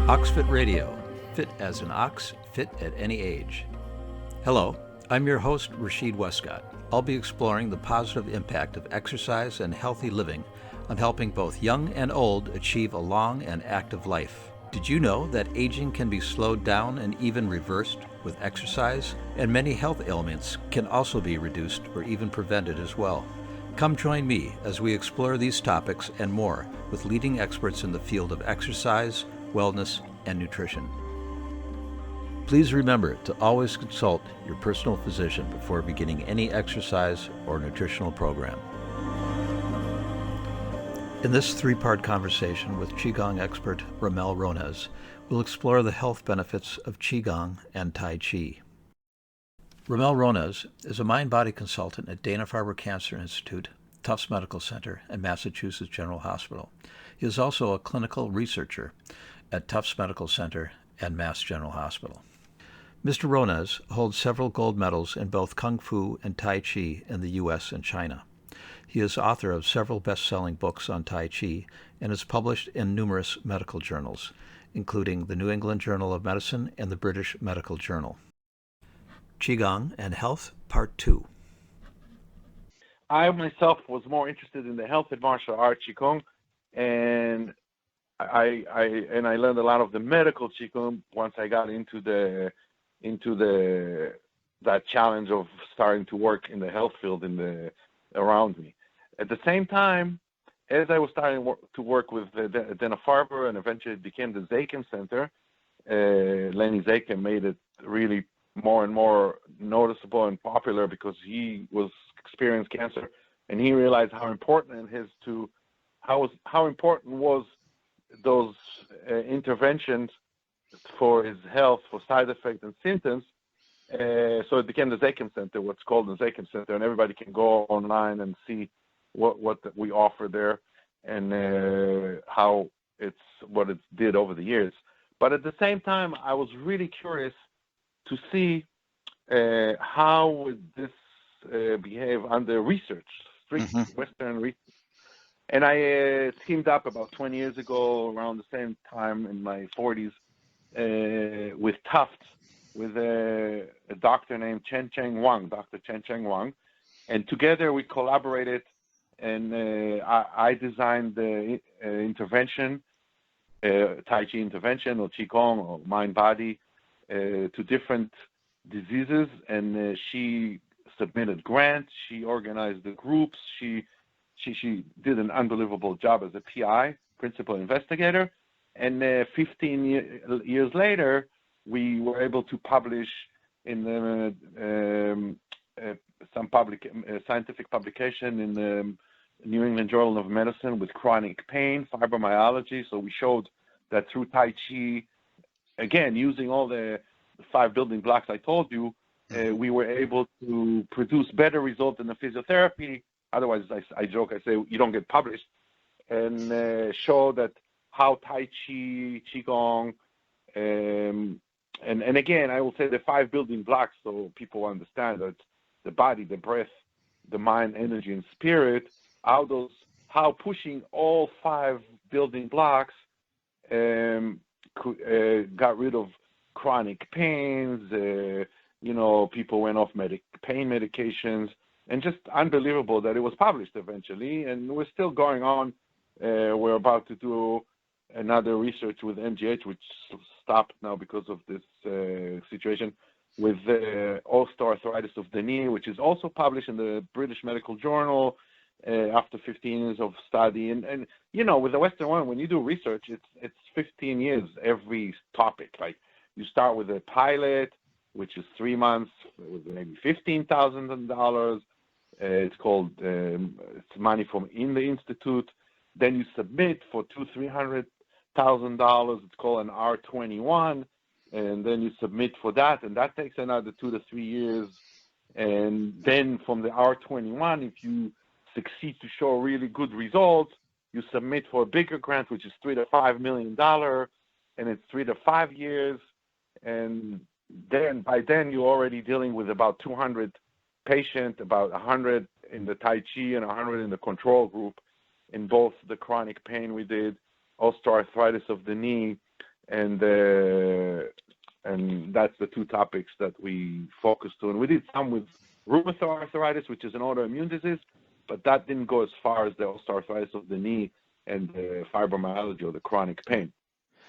OXFIT.RADIO, fit as an ox, fit at any age. Hello, I'm your host, Rashid Westcott. I'll be exploring the positive impact of exercise and healthy living on helping both young and old achieve a long and active life. Did you know that aging can be slowed down and even reversed with exercise? And many health ailments can also be reduced or even prevented as well. Come join me as we explore these topics and more with leading experts in the field of exercise, wellness, and nutrition. Please remember to always consult your personal physician before beginning any exercise or nutritional program. In this three-part conversation with Qigong expert Ramel Rones, we'll explore the health benefits of Qigong and Tai Chi. Ramel Rones is a mind-body consultant at Dana-Farber Cancer Institute, Tufts Medical Center, and Massachusetts General Hospital. He is also a clinical researcher at Tufts Medical Center and Mass General Hospital. Mr. Rones holds several gold medals in both Kung Fu and Tai Chi in the U.S. and China. He is author of several best-selling books on Tai Chi and is published in numerous medical journals, including the New England Journal of Medicine and the British Medical Journal. Qigong and Health, Part 2. I myself was more interested in the health and martial art Qigong, and I learned a lot of the medical Qigong once I got into that challenge of starting to work in the health field around me. At the same time, as I was starting to work with Dana-Farber and eventually it became the Zaken Center, Lenny Zaken made it really more and more noticeable and popular because he was experienced cancer, and he realized how important it is how important was those interventions for his health, for side effects and symptoms. So it became the Zaken Center, what's called the Zaken Center, and everybody can go online and see what we offer there and what it did over the years. But at the same time, I was really curious to see how would this behave under research, strict Western research. And I teamed up about 20 years ago, around the same time in my 40s, with Tufts, with a doctor named Dr. Chen Cheng Wang. And together we collaborated, and I designed the intervention, Tai Chi intervention or Qigong or mind-body to different diseases. And she submitted grants, she organized the groups, she did an unbelievable job as a PI, principal investigator, and 15 years later, we were able to publish in some scientific publication in the New England Journal of Medicine with chronic pain, fibromyalgia. So we showed that through Tai Chi, again, using all the 5 building blocks I told you, we were able to produce better results in the physiotherapy. Otherwise, I joke, I say you don't get published, and show that how Tai Chi, Qigong, and again, I will say the 5 building blocks so people understand that the body, the breath, the mind, energy, and spirit, how pushing all 5 building blocks got rid of chronic pains, people went off pain medications, and just unbelievable that it was published eventually, and we're still going on. We're about to do another research with MGH, which stopped now because of this situation, with osteoarthritis of the knee, which is also published in the British Medical Journal after 15 years of study. And with the Western one, when you do research, it's 15 years every topic. Like you start with a pilot, which is 3 months, with maybe $15,000. It's called it's money from in the institute. Then you submit for $200,000-$300,000. It's called an R21, and then you submit for that, and that takes another 2 to 3 years. And then from the R21, if you succeed to show really good results, you submit for a bigger grant, which is $3 to $5 million, and it's 3 to 5 years. And then by then you're already dealing with about 200 patients, about 100 in the Tai Chi and 100 in the control group, in both the chronic pain we did, osteoarthritis of the knee, and that's the two topics that we focused on. We did some with rheumatoid arthritis, which is an autoimmune disease, but that didn't go as far as the osteoarthritis of the knee and the fibromyalgia or the chronic pain.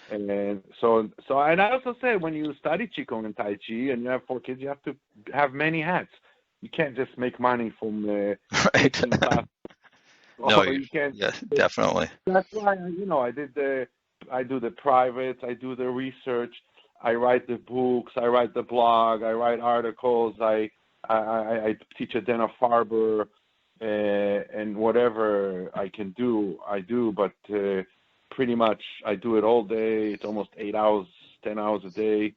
And so, and I also say, when you study Qigong and Tai Chi and you have 4 kids, you have to have many hats. You can't just make money from right. class. No, you can't. Yeah, definitely. That's why, I do the privates, I do the research, I write the books, I write the blog, I write articles, I teach at Dana-Farber, and whatever I can do, I do, but pretty much I do it all day. It's almost 8 hours, 10 hours a day.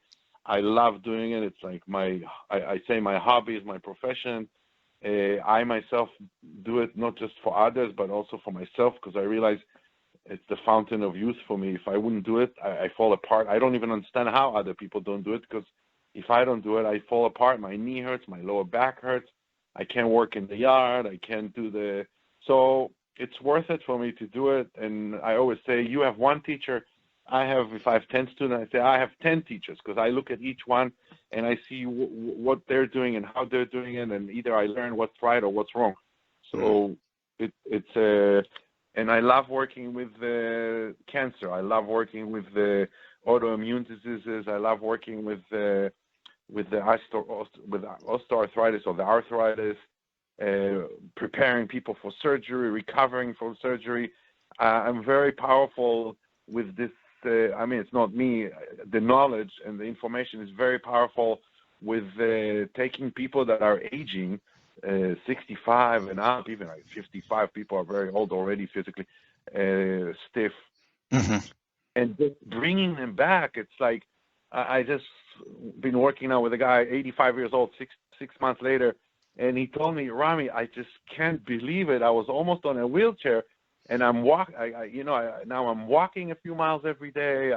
I love doing it. It's like I say my hobby is my profession. I myself do it not just for others, but also for myself, because I realize it's the fountain of youth for me. If I wouldn't do it, I fall apart. I don't even understand how other people don't do it, because if I don't do it, I fall apart. My knee hurts, my lower back hurts. I can't work in the yard. I can't do so it's worth it for me to do it. And I always say, you have one teacher. If I have 10 students, I say I have 10 teachers, because I look at each one and I see what they're doing and how they're doing it, and either I learn what's right or what's wrong. So and I love working with cancer. I love working with the autoimmune diseases. I love working with osteoarthritis or the arthritis, preparing people for surgery, recovering from surgery. I'm very powerful with this. It's not me. The knowledge and the information is very powerful with taking people that are aging, 65 and up, even like 55. People are very old already, physically stiff, and just bringing them back. It's like I just been working now with a guy, 85 years old, six months later, and he told me, Rami, I just can't believe it. I was almost on a wheelchair, and I'm now I'm walking a few miles every day.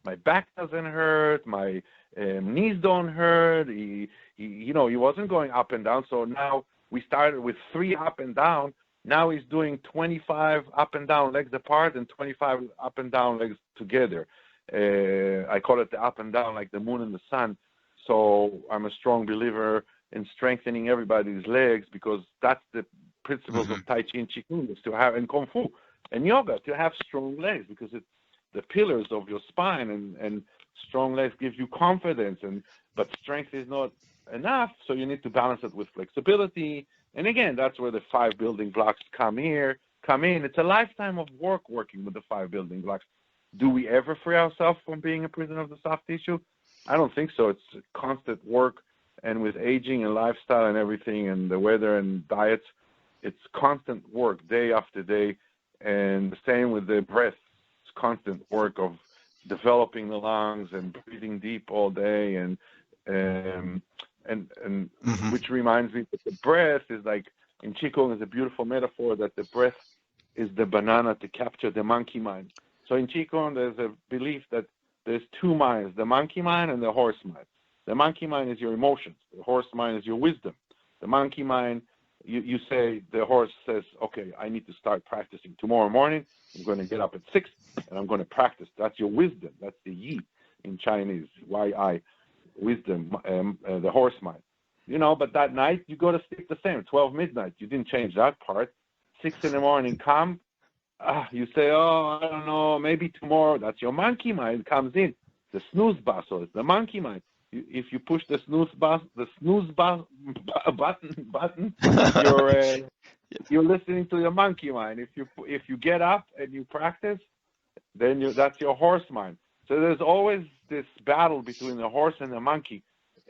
My back doesn't hurt, my knees don't hurt. He wasn't going up and down. So now we started with 3 up and down. Now he's doing 25 up and down legs apart and 25 up and down legs together. I call it the up and down, like the moon and the sun. So I'm a strong believer in strengthening everybody's legs, because that's the principles of Tai Chi and Qigong, is to have, and Kung Fu and yoga, to have strong legs, because it's the pillars of your spine, and strong legs give you confidence, but strength is not enough, so you need to balance it with flexibility. And again, that's where the 5 building blocks come in. It's a lifetime of working with the 5 building blocks. Do we ever free ourselves from being a prisoner of the soft tissue? I don't think so. It's constant work, and with aging and lifestyle and everything, and the weather and diets, it's constant work day after day. And the same with the breath. It's constant work of developing the lungs and breathing deep all day, and which reminds me that the breath is like, in Qigong, is a beautiful metaphor that the breath is the banana to capture the monkey mind. So in Qigong, there's a belief that there's 2 minds, the monkey mind and the horse mind. The monkey mind is your emotions. The horse mind is your wisdom. The monkey mind, you say, the horse says, okay, I need to start practicing tomorrow morning. I'm going to get up at 6 and I'm going to practice. That's your wisdom. That's the yi in Chinese, yi, wisdom, the horse mind. But that night you go to sleep the same, 12 midnight. You didn't change that part. 6 in the morning, come. You say, oh, I don't know, maybe tomorrow. That's your monkey mind comes in. The snooze button is the monkey mind. If you push the snooze button, you're listening to your monkey mind. If you get up and you practice, then that's your horse mind. So there's always this battle between the horse and the monkey,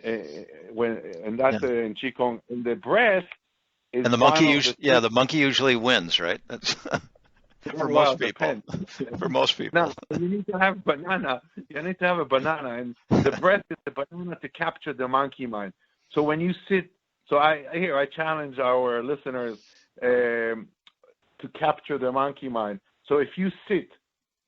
and that's in Qigong. And the breath is, and the monkey usually wins, right? That's for most people. For most people. Now, you need to have banana. You need to have a banana, and the breath is the banana to capture the monkey mind. So when you sit, I challenge our listeners to capture the monkey mind. So if you sit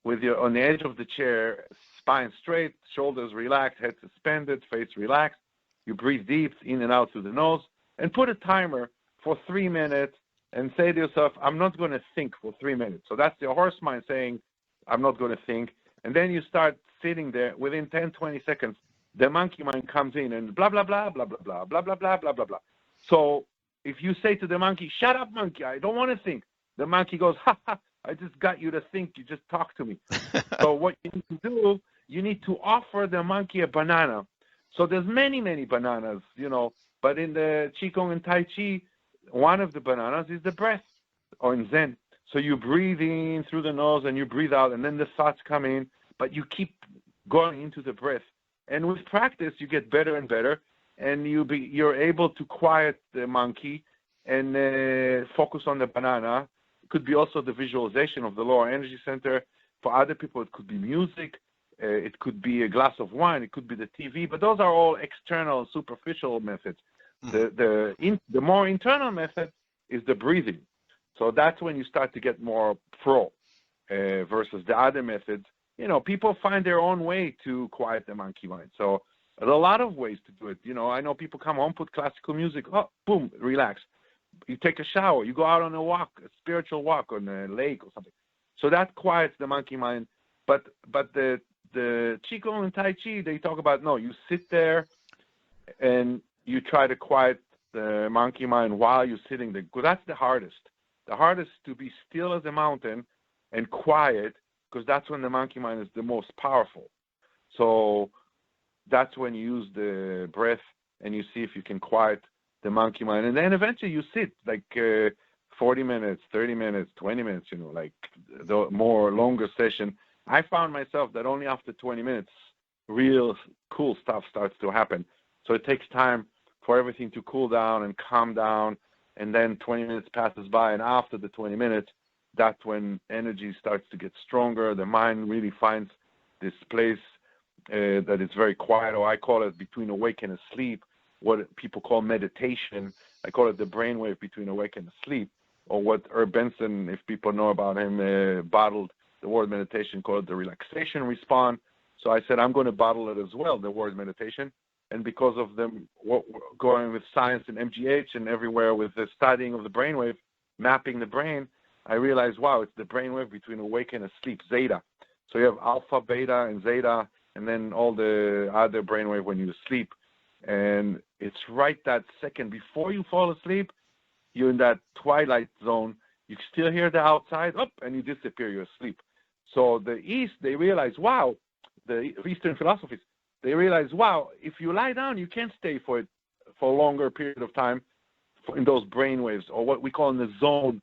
with on the edge of the chair, spine straight, shoulders relaxed, head suspended, face relaxed, you breathe deep in and out through the nose, and put a timer for 3 minutes. And say to yourself, I'm not going to think for 3 minutes. So that's your horse mind saying, I'm not going to think. And then you start sitting there. Within 10, 20 seconds, the monkey mind comes in and blah, blah, blah, blah, blah, blah, blah, blah, blah, blah, blah, blah. So if you say to the monkey, shut up, monkey, I don't want to think, the monkey goes, ha, ha, I just got you to think, you just talk to me. So what you need to do, you need to offer the monkey a banana. So there's many, many bananas, but in the Qigong and Tai Chi, one of the bananas is the breath, or in Zen. So you breathe in through the nose and you breathe out, and then the thoughts come in, but you keep going into the breath. And with practice, you get better and better, and you're able to quiet the monkey and focus on the banana. It could be also the visualization of the lower energy center. For other people, it could be music. It could be a glass of wine. It could be the TV. But those are all external, superficial methods. The more internal method is the breathing. So that's when you start to get more pro versus the other methods. People find their own way to quiet the monkey mind. So there's a lot of ways to do it. I know people come home, put classical music, oh, boom, relax. You take a shower, you go out on a walk, a spiritual walk on a lake or something. So that quiets the monkey mind. But the Qigong and Tai Chi, they talk about, no, you sit there and you try to quiet the monkey mind while you're sitting there. Because that's the hardest. The hardest to be still as a mountain and quiet, because that's when the monkey mind is the most powerful. So that's when you use the breath and you see if you can quiet the monkey mind. And then eventually you sit like 40 minutes, 30 minutes, 20 minutes, like the more longer session. I found myself that only after 20 minutes, real cool stuff starts to happen. So it takes time for everything to cool down and calm down. And then 20 minutes passes by, and after the 20 minutes, that's when energy starts to get stronger. The mind really finds this place that is very quiet, or I call it between awake and asleep, what people call meditation. I call it the brainwave between awake and asleep, or what Herb Benson, if people know about him, bottled the word meditation, called it the relaxation response. So I said, I'm going to bottle it as well, the word meditation. And because of them going with science and MGH and everywhere with the studying of the brainwave, mapping the brain, I realized, wow, it's the brainwave between awake and asleep, zeta. So you have alpha, beta, and zeta, and then all the other brainwave when you sleep. And it's right that second before you fall asleep, you're in that twilight zone. You still hear the outside, and you disappear, you're asleep. So the East, they realize, wow, the Eastern philosophies, they realize, wow, if you lie down, you can't stay for a longer period of time in those brain waves, or what we call in the zone.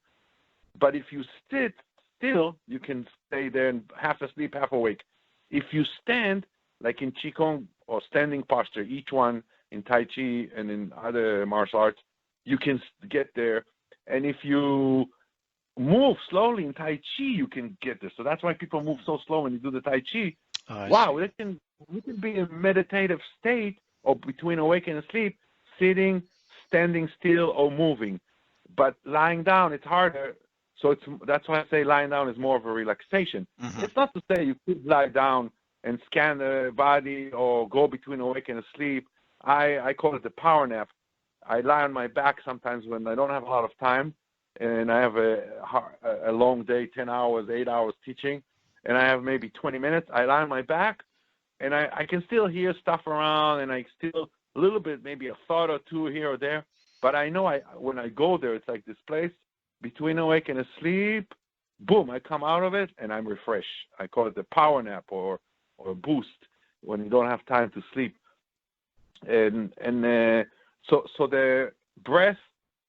But if you sit still, you can stay there and half asleep, half awake. If you stand, like in Qigong or standing posture, each one in Tai Chi and in other martial arts, you can get there. And if you move slowly in Tai Chi, you can get there. So that's why people move so slow when you do the Tai Chi. Wow, we can be in a meditative state, or between awake and asleep, sitting, standing still, or moving. But lying down, it's harder. So that's why I say lying down is more of a relaxation. Mm-hmm. It's not to say you could lie down and scan the body or go between awake and asleep. I call it the power nap. I lie on my back sometimes when I don't have a lot of time, and I have a long day, 10 hours, 8 hours teaching, and I have maybe 20 minutes. I lie on my back, and I can still hear stuff around, and I still a little bit, maybe a thought or two here or there. But I know when I go there, it's like this place between awake and asleep. Boom! I come out of it, and I'm refreshed. I call it the power nap or a boost when you don't have time to sleep. And so the breath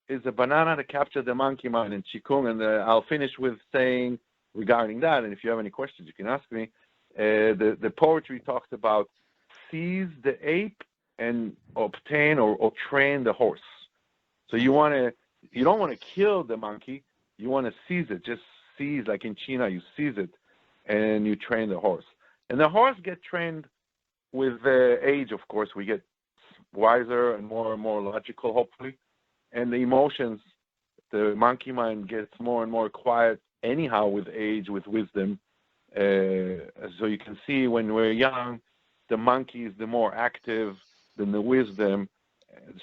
is a banana to capture the monkey mind in Qigong, and I'll finish with saying regarding that, and if you have any questions, you can ask me. The poetry talks about seize the ape and obtain or train the horse. So you don't want to kill the monkey, you want to seize it. Just seize, like in China, you seize it, and you train the horse. And the horse gets trained with age, of course. We get wiser and more logical, hopefully. And the emotions, the monkey mind gets more and more quiet anyhow with age, with wisdom. So you can see when we're young, the monkey is the more active than the wisdom.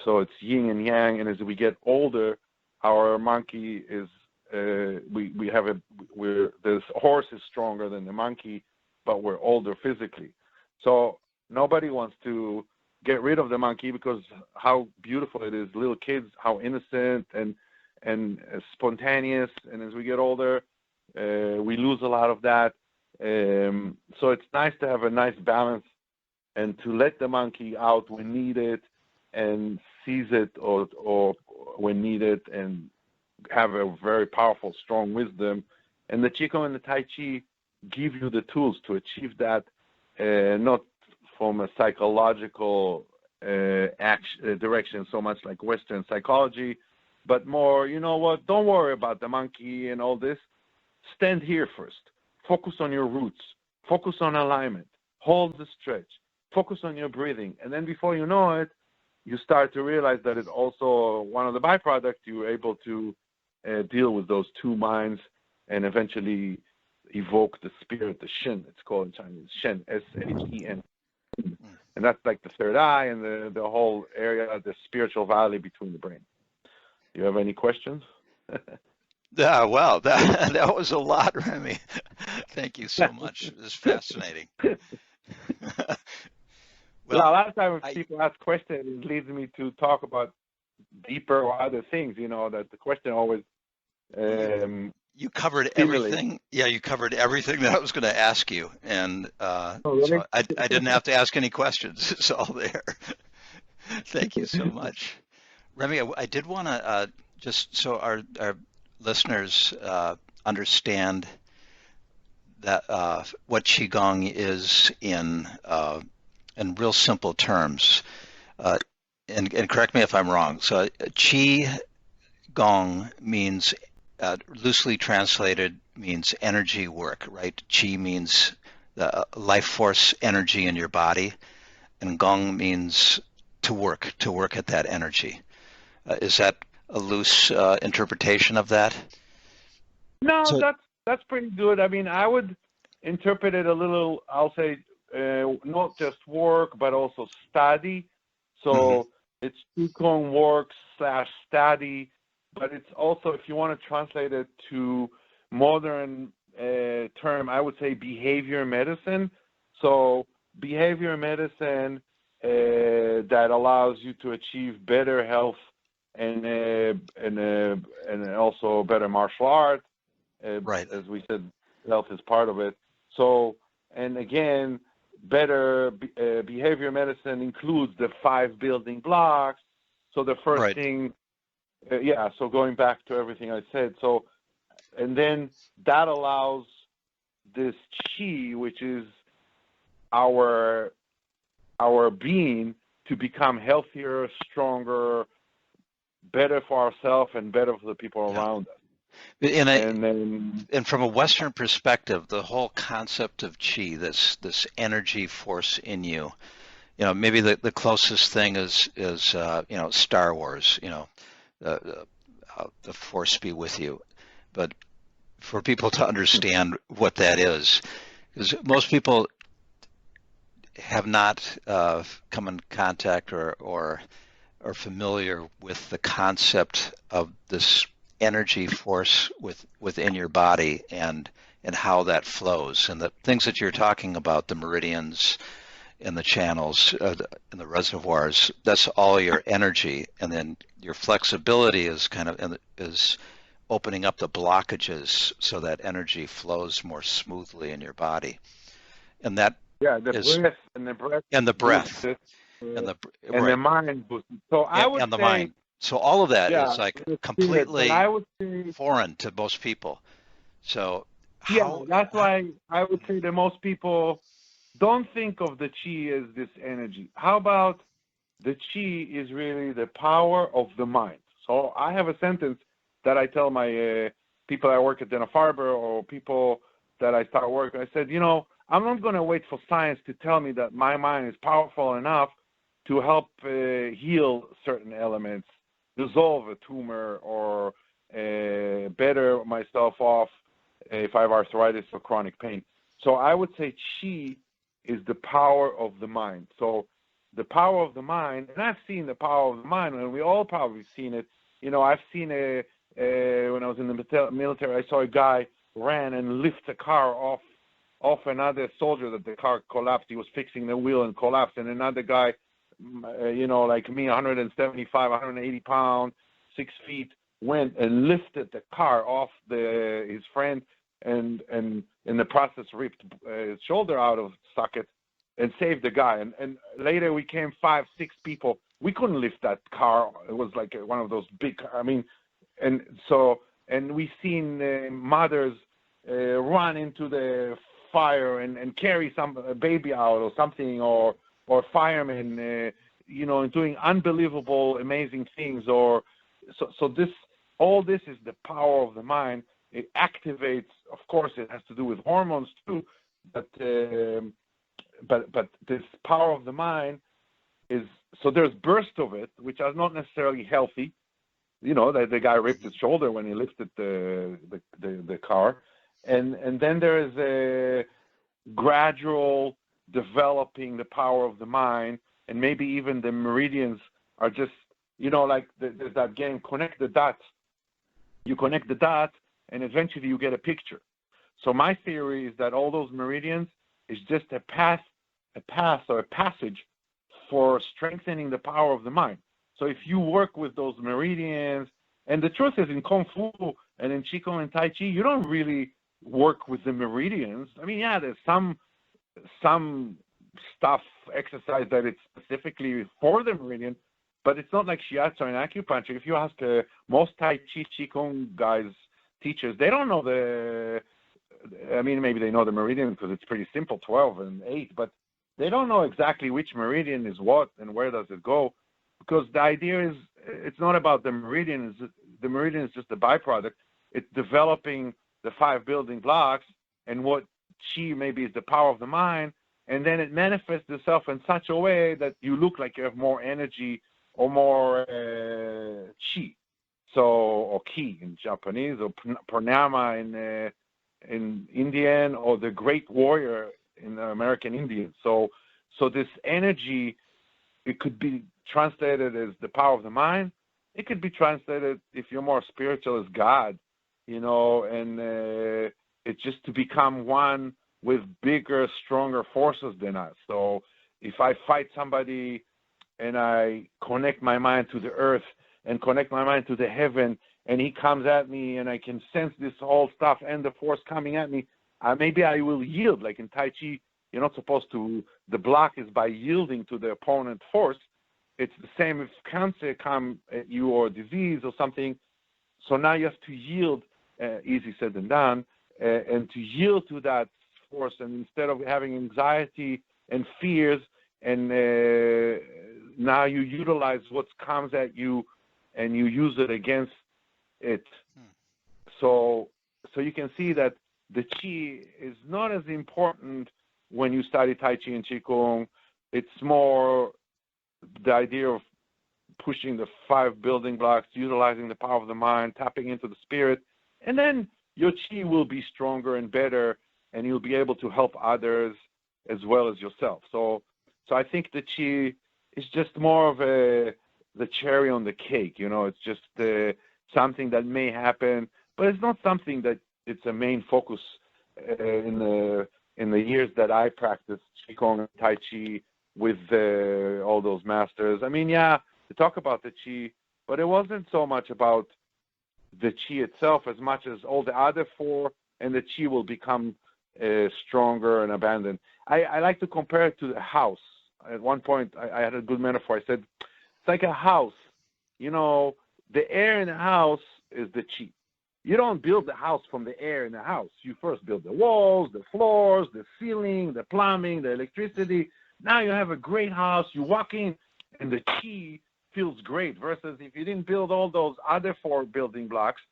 So it's yin and yang. And as we get older, our monkey is, the horse is stronger than the monkey. but we're older physically. So nobody wants to get rid of the monkey because how beautiful it is, little kids, how innocent and spontaneous. And as we get older, we lose a lot of that. So it's nice to have a nice balance and to let the monkey out when needed and seize it or when needed and have a very powerful, strong wisdom. And the Qigong and the Tai Chi give you the tools to achieve that, not from a psychological direction so much like Western psychology, but more, you know what, don't worry about the monkey and all this. Stand here first. Focus on your roots. Focus on alignment. Hold the stretch. Focus on your breathing. And then before you know it, you start to realize that it's also one of the byproducts. You're able to deal with those two minds and eventually evoke the spirit, the Shen, it's called in Chinese, Shen, S-H-E-N. And that's like the third eye and the whole area, the spiritual valley between the brain. Do you have any questions? Yeah, wow, that was a lot, Remy. Thank you so much. It was fascinating. Well, a lot of times when people ask questions, it leads me to talk about deeper or other things, you know, that the question always you covered everything. Yeah, you covered everything that I was going to ask you. And so I didn't have to ask any questions. It's all there. Thank you so much. Remy, I did want to just so our listeners understand that what Qigong is in real simple terms. And correct me if I'm wrong. So Qigong means, loosely translated, means energy work, right? Qi means the life force energy in your body, and Gong means to work at that energy. Is that a loose interpretation of that? No, that's pretty good. I mean, I would interpret it a little, I'll say, not just work, but also study. So it's Qigong work / study, but it's also, if you want to translate it to modern term, I would say behavior medicine. So behavior medicine that allows you to achieve better health and also better martial art. Right. As we said, health is part of it. So, and again, better behavior medicine includes the 5 building blocks. So the first thing, so going back to everything I said. So, and then that allows this Qi, which is our being, to become healthier, stronger, better for ourselves and better for the people around us. And from a Western perspective, the whole concept of Qi, this energy force in you, maybe the closest thing is Star Wars, the force be with you. But for people to understand what that is, because most people have not come in contact or are familiar with the concept of this energy force within your body and how that flows, and the things that you're talking about, the meridians and the channels and the reservoirs, that's all your energy. And then your flexibility is is opening up the blockages so that energy flows more smoothly in your body. And that breath and the breath and the mind boosts. So I would say, the mind. So all of that is like completely foreign to most people. So that's why I would say that most people don't think of the Qi as this energy. How about the Qi is really the power of the mind? So I have a sentence that I tell my people I work at Dana-Farber or people that I start working. I said, I'm not going to wait for science to tell me that my mind is powerful enough to help heal certain elements, dissolve a tumor, or better myself off if I have arthritis or chronic pain. So I would say Qi is the power of the mind. So the power of the mind, and I've seen the power of the mind, and we all probably seen it. I've seen when I was in the military, I saw a guy ran and lift a car off off another soldier that the car collapsed. He was fixing the wheel and collapsed, and another guy, like me, 175, 180 pounds, 6 feet, went and lifted the car off his friend, and in the process ripped his shoulder out of the socket and saved the guy. And later we came 5, 6 people. We couldn't lift that car. It was like one of those big, and we seen mothers run into the fire and carry a baby out or something, or firemen, doing unbelievable, amazing things. All this is the power of the mind. It activates. Of course, it has to do with hormones too, but this power of the mind is. So there's bursts of it, which are not necessarily healthy. That the guy ripped his shoulder when he lifted the car, and then there is a gradual developing the power of the mind, and maybe even the meridians are just, like there's that game, connect the dots. You connect the dots, and eventually you get a picture. So my theory is that all those meridians is just a path or a passage for strengthening the power of the mind. So if you work with those meridians, and the truth is, in Kung Fu and in Qigong and Tai Chi, you don't really work with the meridians. There's some stuff, exercise that it's specifically for the meridian, but it's not like shiatsu and acupuncture. If you ask most Tai Chi Qigong guys, teachers, they don't know maybe they know the meridian because it's pretty simple, 12 and 8, but they don't know exactly which meridian is what and where does it go, because the idea is it's not about the meridian. The meridian is just a byproduct. It's developing the 5 building blocks, and what Qi maybe is the power of the mind, and then it manifests itself in such a way that you look like you have more energy or more Qi. Or Ki in Japanese, or Pranama in Indian, or the great warrior in the American Indian. So this energy, it could be translated as the power of the mind. It could be translated, if you're more spiritual, as God, and it's just to become one with bigger, stronger forces than us. So if I fight somebody and I connect my mind to the earth and connect my mind to the heaven, and he comes at me and I can sense this whole stuff and the force coming at me, maybe I will yield. Like in Tai Chi, you're not supposed to, the block is by yielding to the opponent force. It's the same if cancer come at you, or disease or something. So now you have to yield, easy said than done, and to yield to that force. And instead of having anxiety and fears, and now you utilize what comes at you and you use it against it. So you can see that the Qi is not as important when you study Tai Chi and Qigong. It's more the idea of pushing the 5 building blocks, utilizing the power of the mind, tapping into the spirit, and then your Qi will be stronger and better, and you'll be able to help others as well as yourself. So I think the Qi is just more of the cherry on the cake. It's just something that may happen, but it's not something that it's a main focus in the years that I practiced Qigong and Tai Chi with all those masters. To talk about the Qi, but it wasn't so much about the Qi itself as much as all the other 4, and the Qi will become stronger and abandoned. I like to compare it to the house. At one point, I had a good metaphor. I said, it's like a house. The air in the house is the Qi. You don't build the house from the air in the house. You first build the walls, the floors, the ceiling, the plumbing, the electricity. Now you have a great house. You walk in, and the Qi feels great, versus if you didn't build all those other 4 building blocks,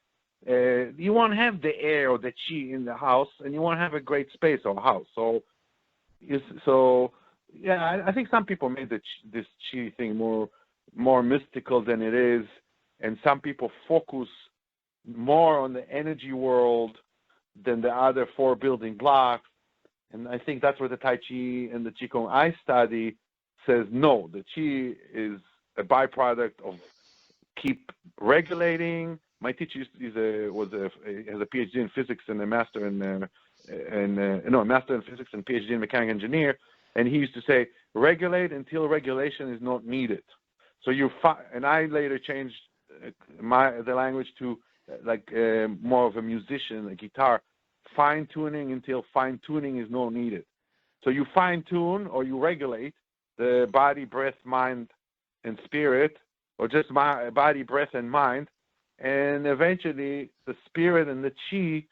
you won't have the air or the Qi in the house, and you won't have a great space or house. I think some people made this Qi thing more mystical than it is, and some people focus more on the energy world than the other 4 building blocks. And I think that's where the Tai Chi and the Qigong I study says, no, the Qi is a byproduct of keep regulating. My teacher has a PhD in physics and a master in a master in physics and PhD in mechanical engineer, and he used to say, regulate until regulation is not needed. So and I later changed the language to more of a musician, a guitar, fine tuning until fine tuning is not needed. So you fine tune or you regulate the body, breath, mind, and spirit, or just body, breath, and mind, and eventually the spirit and the chi,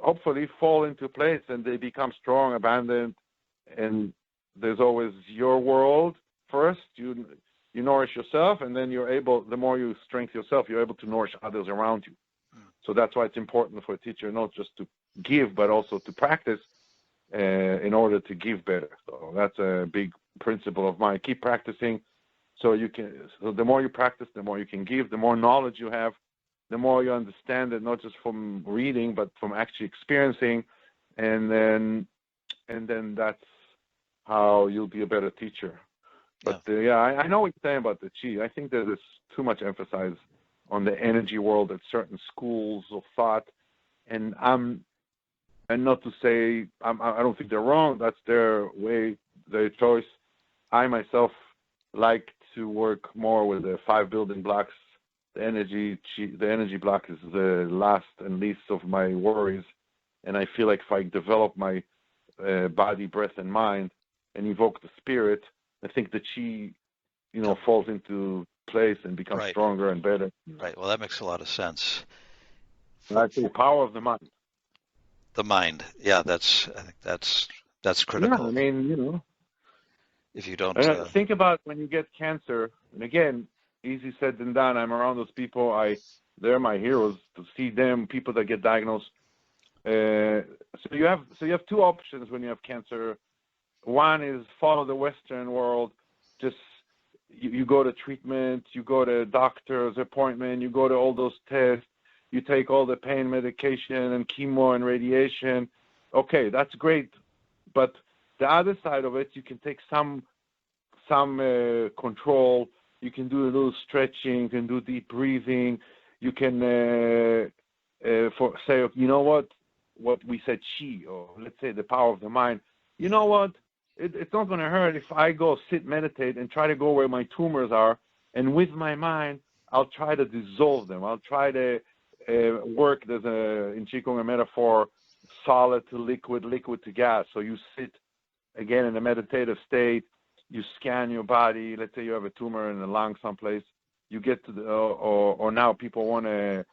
hopefully fall into place and they become strong, abundant, and there's always your world first. You nourish yourself, and then the more you strengthen yourself, you're able to nourish others around you. So that's why it's important for a teacher not just to give, but also to practice in order to give better. So that's a big principle of mine. Keep practicing. So the more you practice, the more you can give, the more knowledge you have, the more you understand it, not just from reading, but from actually experiencing, and then that's how you'll be a better teacher. But I know what you're saying about the chi. I think that there's too much emphasis on the energy world at certain schools of thought, and not to say I don't think they're wrong. That's their way, their choice. I myself like to work more with the 5 building blocks. The energy block is the last and least of my worries, and I feel like if I develop my body, breath, and mind, and evoke the spirit, I think the chi, falls into place and becomes stronger and better. Right. Well, that makes a lot of sense. That's the power of the mind. The mind. Yeah, I think that's critical. Yeah, I mean, if you don't think about when you get cancer, and again, easy said than done. I'm around those people. They're my heroes to see them, people that get diagnosed. So you have 2 options when you have cancer. One is follow the Western world. Just you go to treatment, you go to doctor's appointment, you go to all those tests, you take all the pain medication and chemo and radiation. Okay, that's great. But the other side of it, you can take some control. You can do a little stretching. You can do deep breathing. You can say, what we said, chi, or let's say the power of the mind. You know what? It's not going to hurt if I go sit, meditate, and try to go where my tumors are, and with my mind, I'll try to dissolve them. I'll try to work. There's in Qigong a metaphor, solid to liquid, liquid to gas. So you sit again in a meditative state. You scan your body. Let's say you have a tumor in the lung someplace. You get to or now people want to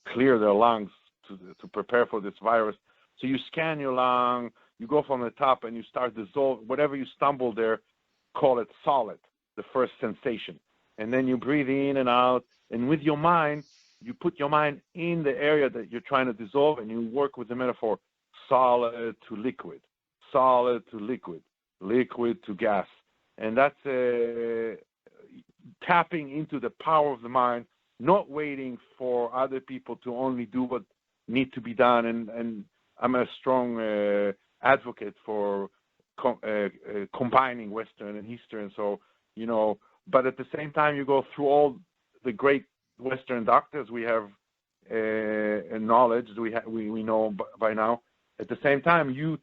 clear their lungs to prepare for this virus. So you scan your lung. You go from the top and you start dissolve whatever you stumble there. Call it solid, the first sensation, and then you breathe in and out. And with your mind, you put your mind in the area that you're trying to dissolve, and you work with the metaphor solid to liquid, solid to liquid, liquid to gas. And that's tapping into the power of the mind, not waiting for other people to only do what need to be done. And I'm a strong advocate for combining Western and Eastern. So, but at the same time, you go through all the great Western doctors we have and knowledge we know by now. At the same time, you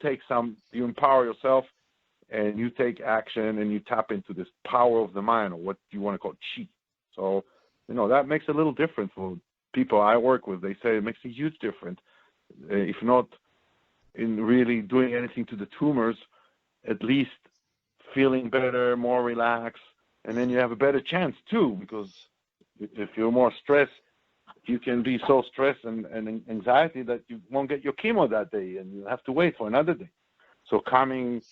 empower yourself, and you take action, and you tap into this power of the mind, or what you want to call chi. So, that makes a little difference for people I work with. They say it makes a huge difference, if not in really doing anything to the tumors, at least feeling better, more relaxed, and then you have a better chance too, because if you're more stressed, you can be so stressed and anxiety that you won't get your chemo that day, and you have to wait for another day. So coming,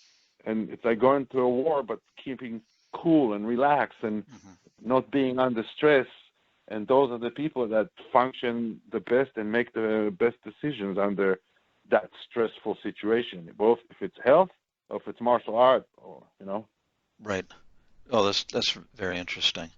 and it's like going to a war, but keeping cool and relaxed and not being under stress. And those are the people that function the best and make the best decisions under that stressful situation, both if it's health or if it's martial art, or Right. Oh, that's very interesting.